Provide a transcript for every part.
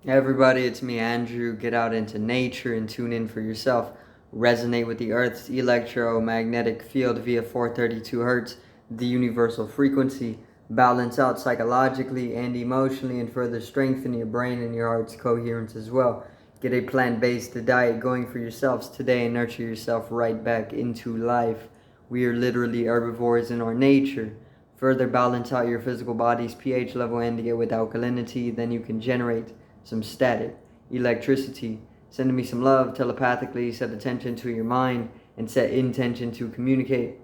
Everybody, it's me, Andrew. Get out into nature and tune in for yourself. Resonate with the Earth's electromagnetic field via 432 hertz, the universal frequency. Balance out psychologically and emotionally, and further strengthen your brain and your heart's coherence as well. Get a plant-based diet going for yourselves today and nurture yourself right back into life. We are literally herbivores in our nature. Further balance out your physical body's pH level and get with alkalinity, then you can generate some static, electricity. Send me some love telepathically, set attention to your mind, and set intention to communicate.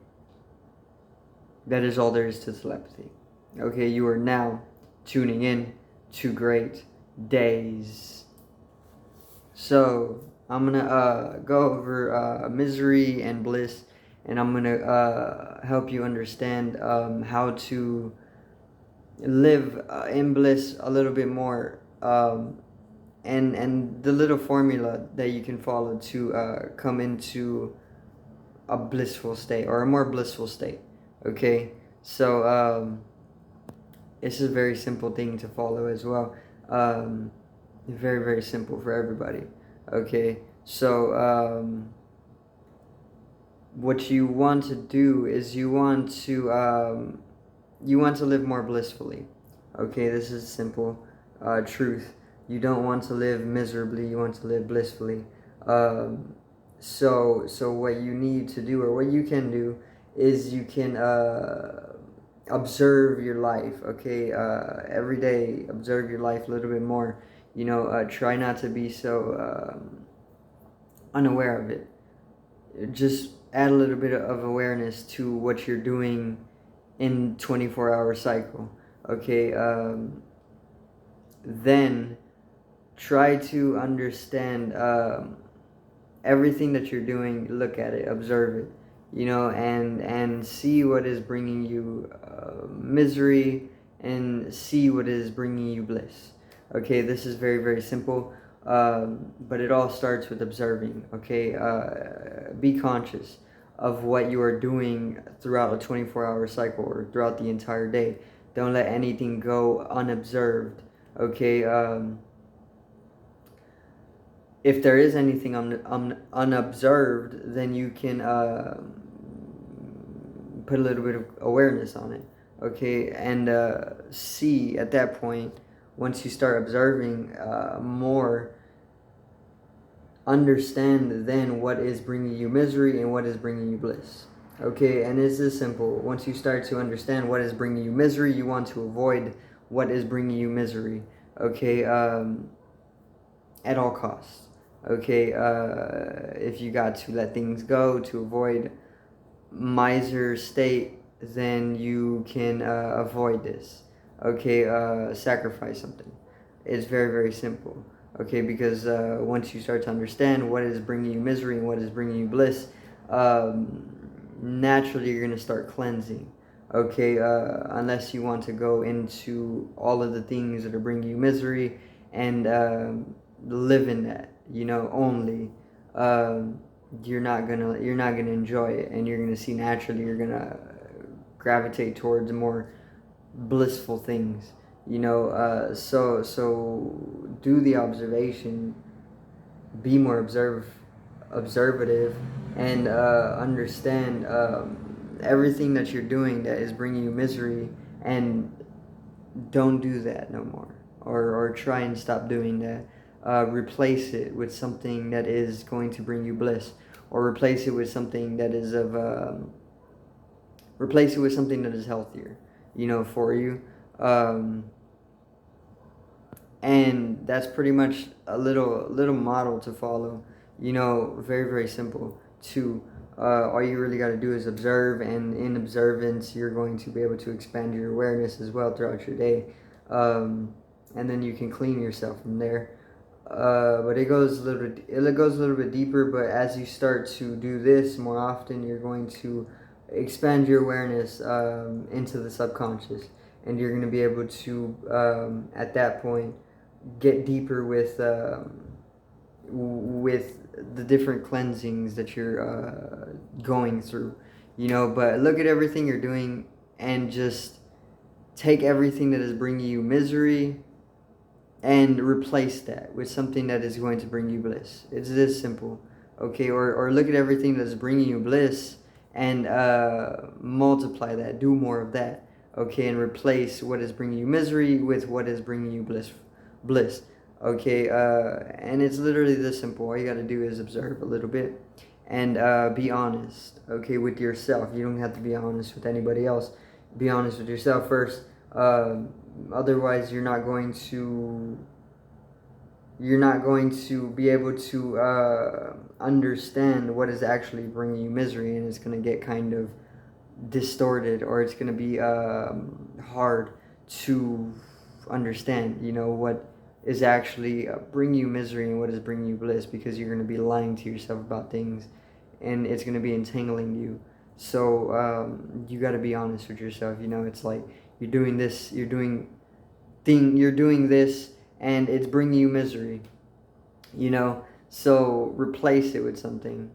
That is all there is to telepathy. Okay, you are now tuning in to Great Days. So, I'm going to go over misery and bliss, and I'm going to help you understand how to live in bliss a little bit more, and the little formula that you can follow to come into a blissful state or a more blissful state. Okay, so it's a very simple thing to follow as well. Very, very simple for everybody. Okay, so what you want to do is you want to live more blissfully. Okay, this is simple truth. You don't want to live miserably. You want to live blissfully. So what you need to do, or what you can do, is you can observe your life. Okay, every day observe your life a little bit more. Try not to be so unaware of it. Just add a little bit of awareness to what you're doing in 24-hour cycle. Okay, then try to understand everything that you're doing. Look at it, observe it, and see what is bringing you misery, and see what is bringing you bliss. Okay, this is very, very simple, but it all starts with observing. Okay, be conscious of what you are doing throughout a 24-hour cycle or throughout the entire day. Don't let anything go unobserved. Okay, if there is anything unobserved, then you can put a little bit of awareness on it. Okay, and see at that point, once you start observing more, understand then what is bringing you misery and what is bringing you bliss. Okay, and this is simple. Once you start to understand what is bringing you misery, you want to avoid what is bringing you misery. Okay, at all costs. Okay, if you got to let things go to avoid miser state, then you can avoid this. Okay, sacrifice something. It's very, very simple. Okay, because once you start to understand what is bringing you misery and what is bringing you bliss, naturally you're going to start cleansing. Okay, unless you want to go into all of the things that are bringing you misery and live in that, only. You're not gonna enjoy it, and you're gonna see naturally you're gonna gravitate towards more blissful things. So do the observation, be more observative, and understand everything that you're doing that is bringing you misery, and don't do that no more, or try and stop doing that. Replace it with something that is going to bring you bliss, or replace it with something that is healthier, for you. And that's pretty much a little model to follow. Very, very simple. All you really got to do is observe, and in observance, you're going to be able to expand your awareness as well throughout your day, and then you can clean yourself from there. But it goes a little bit deeper. But as you start to do this more often, you're going to expand your awareness into the subconscious, and you're going to be able to at that point get deeper with the different cleansings that you're going through. But look at everything you're doing, and just take everything that is bringing you misery and replace that with something that is going to bring you bliss. It's this simple. Okay, or look at everything that's bringing you bliss and multiply that, do more of that. Okay, and replace what is bringing you misery with what is bringing you bliss. Okay, and it's literally this simple. All you got to do is observe a little bit and be honest, okay, with yourself. You don't have to be honest with anybody else. Be honest with yourself first. Otherwise, you're not going to be able to understand what is actually bringing you misery, and it's going to get kind of distorted, or it's going to be hard to understand, what is actually bringing you misery and what is bringing you bliss, because you're going to be lying to yourself about things, and it's going to be entangling you. So you got to be honest with yourself. It's like you're doing this, you're doing this, and it's bringing you misery. So replace it with something.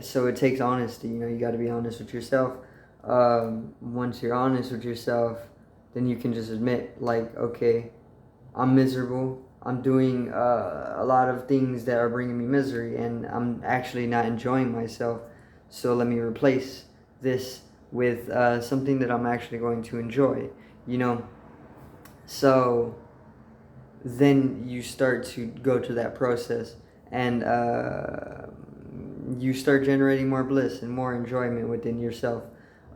So it takes honesty. You got to be honest with yourself. Once you're honest with yourself, then you can just admit, like, okay, I'm miserable. I'm doing a lot of things that are bringing me misery, and I'm actually not enjoying myself. So let me replace this with something that I'm actually going to enjoy. So then you start to go to that process, and you start generating more bliss and more enjoyment within yourself.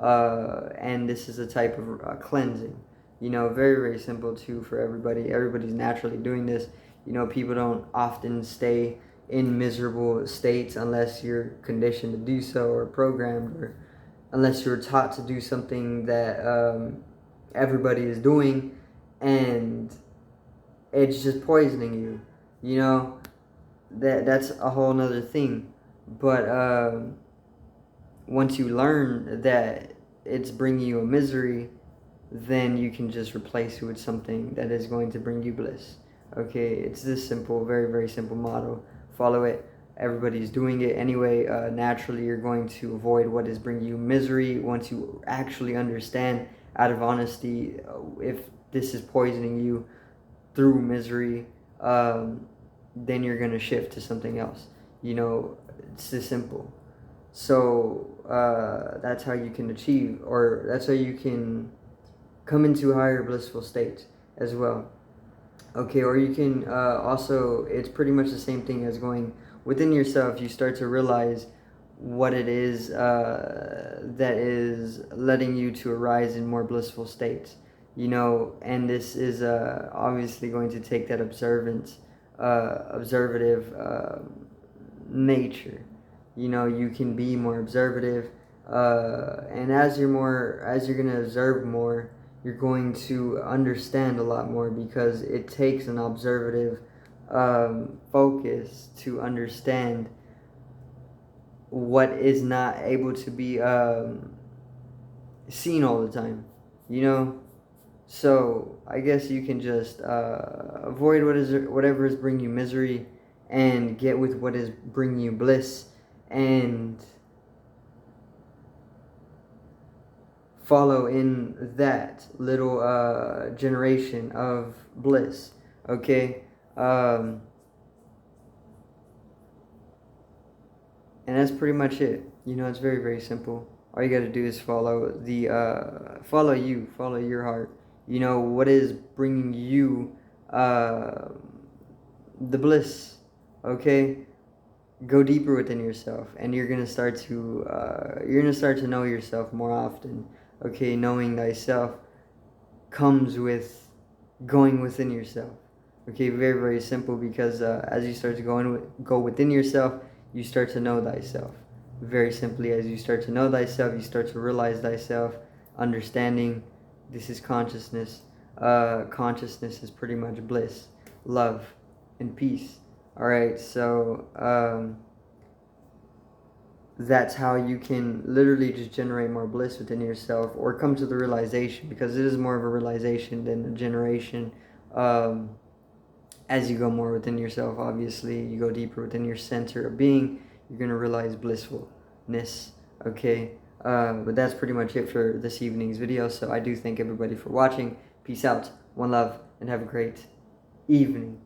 And this is a type of cleansing. Very, very simple too for everybody. Everybody's naturally doing this. People don't often stay in miserable states unless you're conditioned to do so, or programmed, or unless you're taught to do something that everybody is doing, and it's just poisoning you. That's a whole nother thing. But once you learn that it's bringing you a misery, then you can just replace it with something that is going to bring you bliss. Okay, it's this simple, very, very simple model. Follow it. Everybody's doing it anyway. Naturally, you're going to avoid what is bringing you misery once you actually understand, out of honesty, if this is poisoning you through misery. Then you're going to shift to something else. It's this simple. So that's how you can achieve, or that's how you can come into higher blissful states as well. Okay, or you can also, it's pretty much the same thing as going within yourself. You start to realize what it is that is letting you to arise in more blissful states. And this is obviously going to take that observative nature. You can be more observative, and as you're going to observe more, you're going to understand a lot more, because it takes an observative focus to understand what is not able to be seen all the time. So I guess you can just avoid whatever is bringing you misery, and get with what is bringing you bliss, and follow in that little generation of bliss. Okay, and that's pretty much it. It's very, very simple. All you got to do is follow your heart. What is bringing you the bliss. Okay, go deeper within yourself, and you're gonna start to know yourself more often. Okay, knowing thyself comes with going within yourself. Okay, very, very simple, because as you start to go within yourself, you start to know thyself. Very simply, as you start to know thyself, you start to realize thyself, understanding this is consciousness. Consciousness is pretty much bliss, love, and peace. Alright, so that's how you can literally just generate more bliss within yourself, or come to the realization, because it is more of a realization than a generation. As you go more within yourself, obviously, you go deeper within your center of being, you're going to realize blissfulness. Okay, but that's pretty much it for this evening's video. So I do thank everybody for watching. Peace out, one love, and have a great evening.